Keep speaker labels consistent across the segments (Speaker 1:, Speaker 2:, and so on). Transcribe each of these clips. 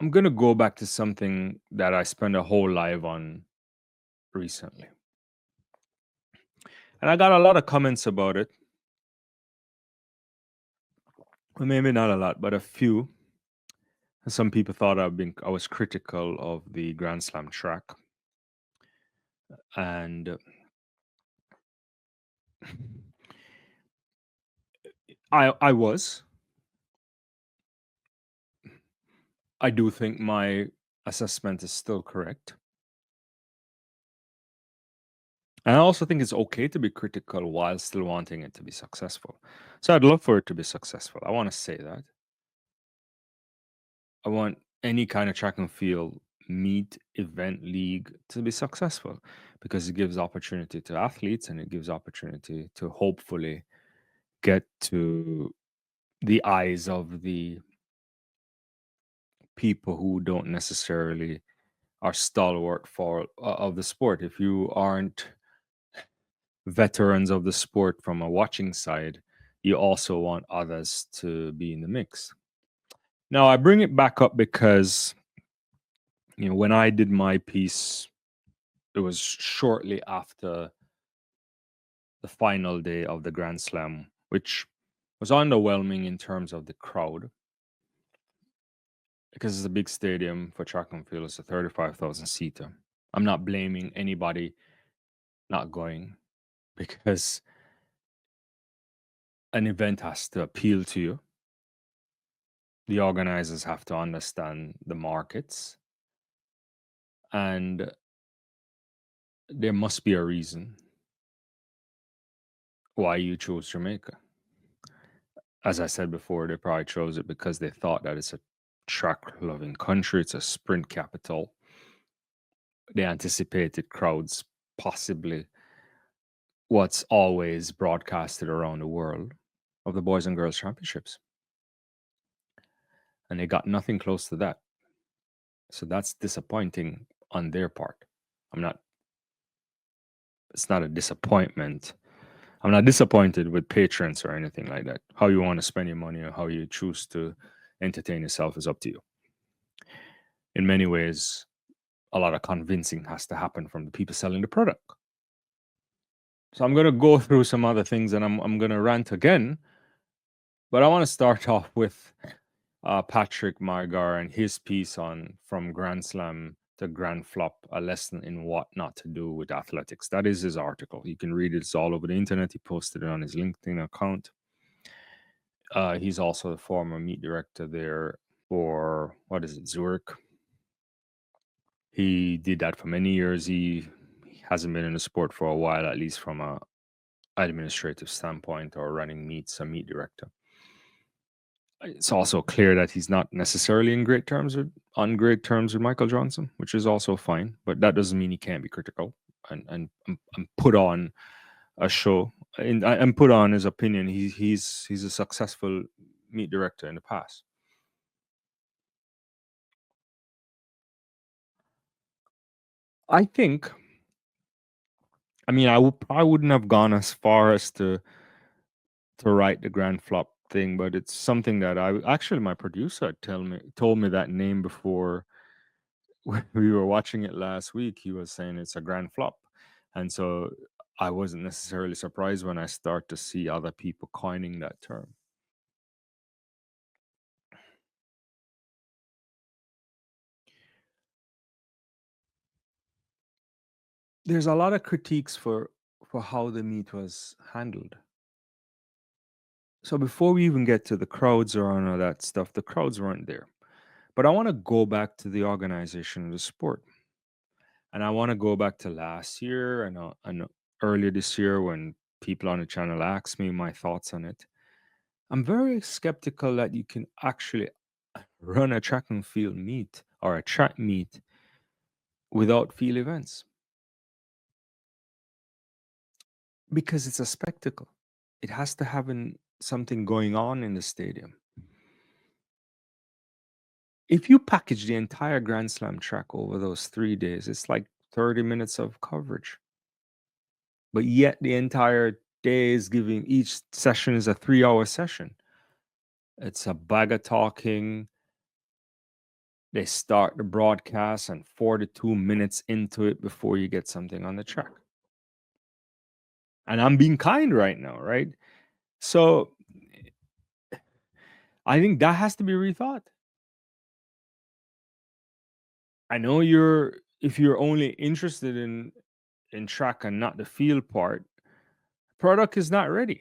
Speaker 1: I'm gonna go back to something that I spent a whole live on recently. And I got a lot of comments about it. Well, maybe not a lot, but a few. Some people thought I was critical of the Grand Slam track. And I was. I do think my assessment is still correct. And I also think it's okay to be critical while still wanting it to be successful. So I'd love for it to be successful. I want to say that. I want any kind of track and field meet event league to be successful because it gives opportunity to athletes and it gives opportunity to hopefully get to the eyes of the people who don't necessarily are stalwart for of the sport. If you aren't veterans of the sport from a watching side, you also want others to be in the mix. Now, I bring it back up because when I did my piece, it was shortly after the final day of the Grand Slam, which was underwhelming in terms of the crowd because it's a big stadium for track and field. It's a 35,000 seater. I'm not blaming anybody not going because an event has to appeal to you. The organizers have to understand the markets, and there must be a reason why you chose Jamaica. As I said before, they probably chose it because they thought that it's a track loving country, it's a sprint capital. They anticipated crowds, possibly what's always broadcasted around the world of the Boys and Girls Championships. And they got nothing close to that. So that's disappointing on their part. It's not a disappointment. I'm not disappointed with patrons or anything like that. How you want to spend your money or how you choose to entertain yourself is up to you. In many ways, a lot of convincing has to happen from the people selling the product. So I'm going to go through some other things and I'm going to rant again. But I want to start off with Patrick Margar and his piece on From Grand Slam to Grand Flop, a lesson in what not to do with athletics. That is his article. You can read it. It's all over the internet. He posted it on his LinkedIn account. He's also the former meet director there for, what is it, Zurich. He did that for many years. He hasn't been in the sport for a while, at least from a administrative standpoint or running meets, a meet director. It's also clear that he's not necessarily on great terms with Michael Johnson, which is also fine. But that doesn't mean he can't be critical and put on a show and put on his opinion. He's a successful meet director in the past. I think. I mean, I wouldn't have gone as far as to write the grand flop thing, but it's something that my producer told me that name before we were watching it last week. He was saying it's a grand flop, and so I wasn't necessarily surprised when I start to see other people coining that term. There's a lot of critiques for how the meet was handled. So before we even get to the crowds or any of that stuff, the crowds weren't there. But I want to go back to the organization of the sport. And I want to go back to last year and earlier this year when people on the channel asked me my thoughts on it. I'm very skeptical that you can actually run a track and field meet or a track meet without field events because it's a spectacle. It has to have something going on in the stadium. If you package the entire Grand Slam track over those 3 days, it's like 30 minutes of coverage. But yet the entire day is giving each session is a 3-hour session. It's a bag of talking. They start the broadcast and 42 minutes into it before you get something on the track. And I'm being kind right now, right? So I think that has to be rethought. I know if you're only interested in track and not the field part, product is not ready.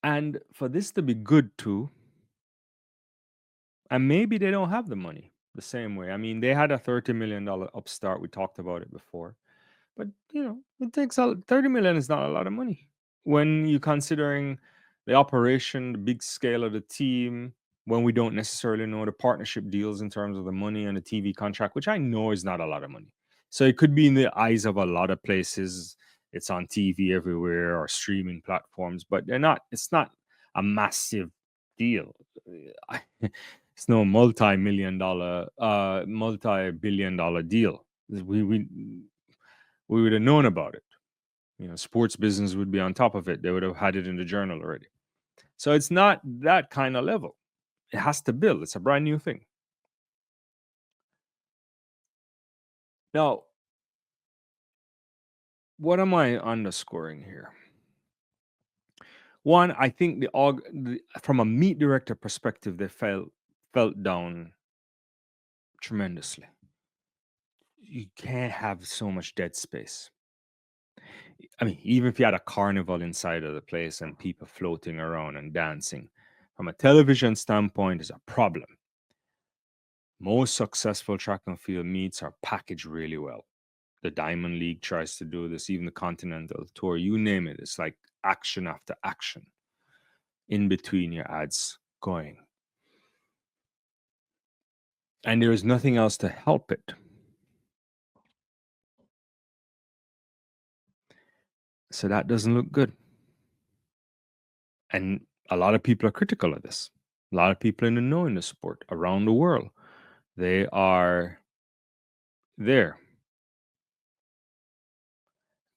Speaker 1: And for this to be good too, and maybe they don't have the money the same way. I mean, they had a $30 million upstart. We talked about it before. But it takes 30 million is not a lot of money when you're considering the operation, the big scale of the team, when we don't necessarily know the partnership deals in terms of the money and the TV contract, which I know is not a lot of money. So it could be in the eyes of a lot of places. It's on TV everywhere or streaming platforms, but it's not a massive deal. It's no multi-billion dollar deal. We would have known about it. Sports business would be on top of it. They would have had it in the journal already. So it's not that kind of level. It has to build. It's a brand new thing. Now, what am I underscoring here? One, I think from a meat director perspective, they felt down tremendously. You can't have so much dead space. I mean, even if you had a carnival inside of the place and people floating around and dancing, from a television standpoint, is a problem. Most successful track and field meets are packaged really well. The Diamond League tries to do this, even the Continental Tour, you name it. It's like action after action in between your ads going. And there is nothing else to help it. So that doesn't look good. And a lot of people are critical of this. A lot of people in the know in the sport around the world, they are there.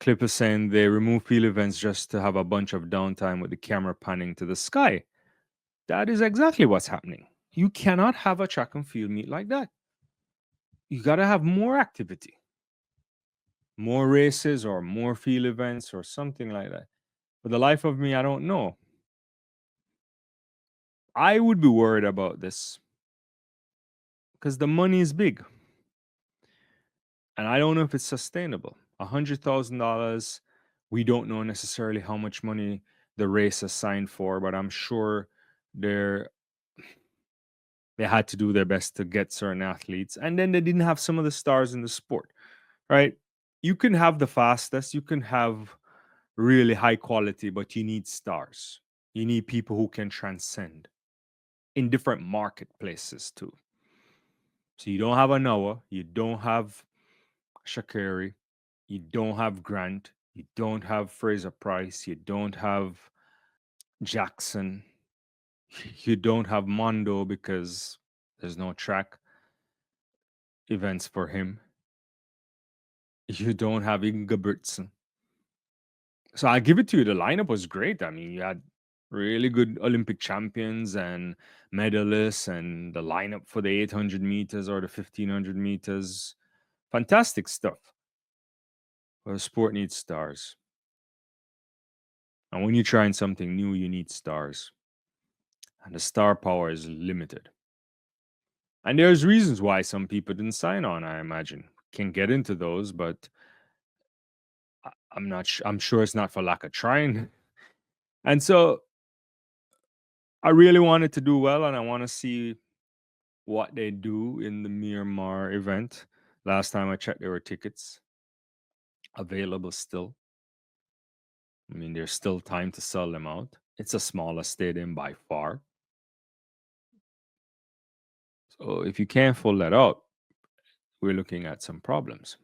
Speaker 1: Clip is saying they remove field events just to have a bunch of downtime with the camera panning to the sky. That is exactly what's happening. You cannot have a track and field meet like that. You got to have more activity, more races or more field events or something like that. For the life of me, I don't know. I would be worried about this because the money is big. And I don't know if it's sustainable. $100,000, we don't know necessarily how much money the race is signed for, but I'm sure they're they had to do their best to get certain athletes. And then they didn't have some of the stars in the sport, right? You can have the fastest, you can have really high quality, but you need stars. You need people who can transcend in different marketplaces too. So you don't have a Noah, you don't have Shakiri, you don't have Grant, you don't have Fraser Price, you don't have Jackson, you don't have Mondo because there's no track events for him. You don't have Ingebrigtsen. So I give it to you. The lineup was great. I mean, you had really good Olympic champions and medalists, and the lineup for the 800 meters or the 1500 meters. Fantastic stuff. But the sport needs stars. And when you're trying something new, you need stars. And the star power is limited. And there's reasons why some people didn't sign on, I imagine. Can get into those, but I'm not I'm sure it's not for lack of trying. And so I really wanted to do well, and I want to see what they do in the Myanmar event. Last time I checked, there were tickets available still. I mean, there's still time to sell them out. It's a smaller stadium by far. So if you can't pull that out, we're looking at some problems.